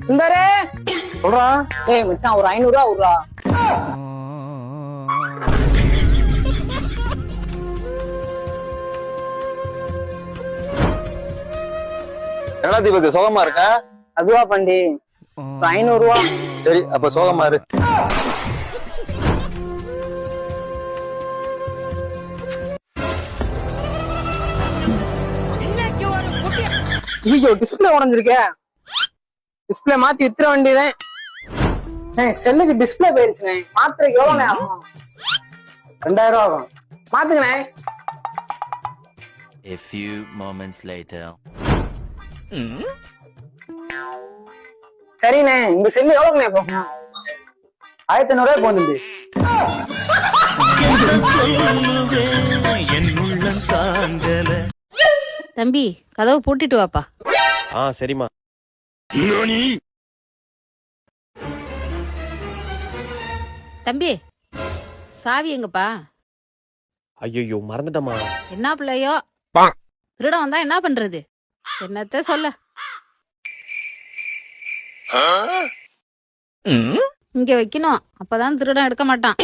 சுந்தரே சொல்றா. ஏய் மச்சான் ஒரு 500 ரூபா விட்றா. என்னடா தீபக் சோகமா இருக்க? அதுவா பண்டி ஒரு 500 ரூபா. சரி அப்ப சோகமா இரு. ஐயோ டிஸ்பிளே உடஞ்சிருக்கே. டிஸ்பிளே மாத்தி வித்துற வேண்டியதேன். செல்லுக்கு டிஸ்பிளே போயிருச்சுனே. மாத்துறதுக்கு எவ்வளவு நேரம் ஆகும்? 2000 ரூபா ஆகும். மாத்துங்கண்ணே. A few moments later. சரிண்ணே இந்த செல்லு எவ்வளவுண்ணே போகும்? 1500 ரூபாய் போகுது. தம்பி கதவை பூட்டிட்டு வாப்பா. சரிம்மா. தம்பி சாவி எங்கப்பா? ஐயோ மறந்துட்டமா. என்ன பிள்ளையோ திருட வந்தா என்ன பண்றது? என்னத்த சொல்ல. இங்க வைக்கணும், அப்பதான் திருடன் எடுக்க மாட்டான்.